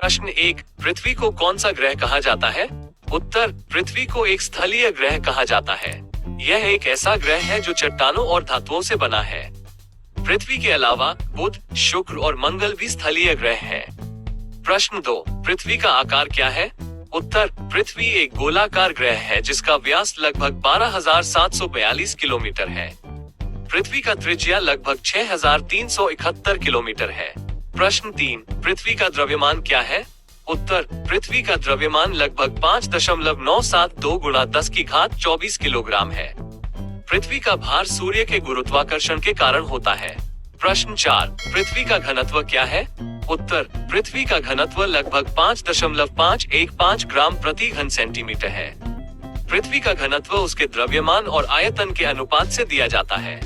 प्रश्न 1, पृथ्वी को कौन सा ग्रह कहा जाता है? उत्तर, पृथ्वी को एक स्थलीय ग्रह कहा जाता है। यह एक ऐसा ग्रह है जो चट्टानों और धातुओं से बना है। पृथ्वी के अलावा बुध, शुक्र और मंगल भी स्थलीय ग्रह हैं। प्रश्न 2, पृथ्वी का आकार क्या है? उत्तर, पृथ्वी एक गोलाकार ग्रह है जिसका व्यास लगभग 12,742 किलोमीटर है। पृथ्वी का त्रिज्या लगभग 6,371 किलोमीटर है। प्रश्न 3, पृथ्वी का द्रव्यमान क्या है? उत्तर, पृथ्वी का द्रव्यमान लगभग 5.972 गुणा 10 की घात 24 किलोग्राम है। पृथ्वी का भार सूर्य के गुरुत्वाकर्षण के कारण होता है। प्रश्न 4, पृथ्वी का घनत्व क्या है? उत्तर, पृथ्वी का घनत्व लगभग 5.515 ग्राम प्रति घन सेंटीमीटर है। पृथ्वी का घनत्व उसके द्रव्यमान और आयतन के अनुपात से दिया जाता है।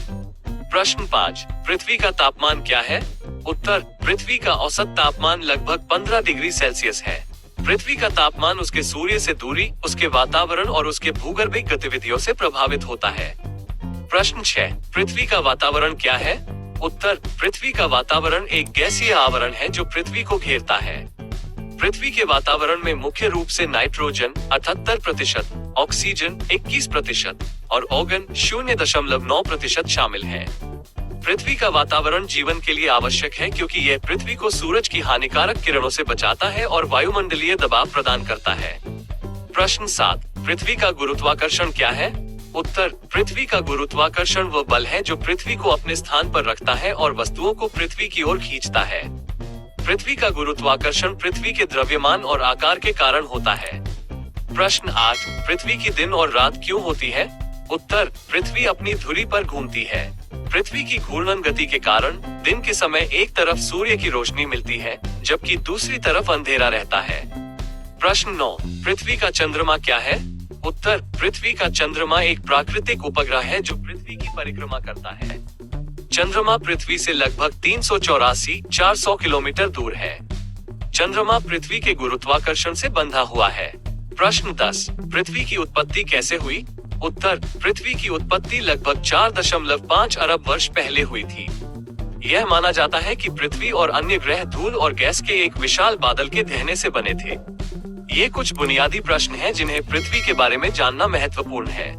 प्रश्न 5, पृथ्वी का तापमान क्या है? उत्तर, पृथ्वी का औसत तापमान लगभग 15 डिग्री सेल्सियस है। पृथ्वी का तापमान उसके सूर्य से दूरी, उसके वातावरण और उसके भूगर्भिक गतिविधियों से प्रभावित होता है। प्रश्न 6, पृथ्वी का वातावरण क्या है? उत्तर, पृथ्वी का वातावरण एक गैसीय आवरण है जो पृथ्वी को घेरता है। पृथ्वी के वातावरण में मुख्य रूप से नाइट्रोजन 78%, ऑक्सीजन 21% और ऑर्गन 0.9% शामिल है। पृथ्वी का वातावरण जीवन के लिए आवश्यक है क्योंकि यह पृथ्वी को सूरज की हानिकारक किरणों से बचाता है और वायुमंडलीय दबाव प्रदान करता है। प्रश्न 7, पृथ्वी का गुरुत्वाकर्षण क्या है? उत्तर, पृथ्वी का गुरुत्वाकर्षण वह बल है जो पृथ्वी को अपने स्थान पर रखता है और वस्तुओं को पृथ्वी की ओर खींचता है। पृथ्वी का गुरुत्वाकर्षण पृथ्वी के द्रव्यमान और आकार के कारण होता है। प्रश्न 8, पृथ्वी की दिन और रात क्यों होती है? उत्तर, पृथ्वी अपनी धुरी पर घूमती है। पृथ्वी की घूर्णन गति के कारण दिन के समय एक तरफ सूर्य की रोशनी मिलती है जबकि दूसरी तरफ अंधेरा रहता है। प्रश्न 9, पृथ्वी का चंद्रमा क्या है? उत्तर, पृथ्वी का चंद्रमा एक प्राकृतिक उपग्रह है जो पृथ्वी की परिक्रमा करता है। चंद्रमा पृथ्वी से लगभग 384-400 किलोमीटर दूर है। चंद्रमा पृथ्वी के गुरुत्वाकर्षण से बंधा हुआ है। प्रश्न 10, पृथ्वी की उत्पत्ति कैसे हुई? उत्तर, पृथ्वी की उत्पत्ति लगभग 4.5 अरब वर्ष पहले हुई थी। यह माना जाता है कि पृथ्वी और अन्य ग्रह धूल और गैस के एक विशाल बादल के ढहने से बने थे। ये कुछ बुनियादी प्रश्न हैं जिन्हें पृथ्वी के बारे में जानना महत्वपूर्ण है।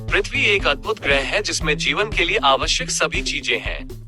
पृथ्वी एक अद्भुत ग्रह है जिसमें जीवन के लिए आवश्यक सभी चीजें हैं।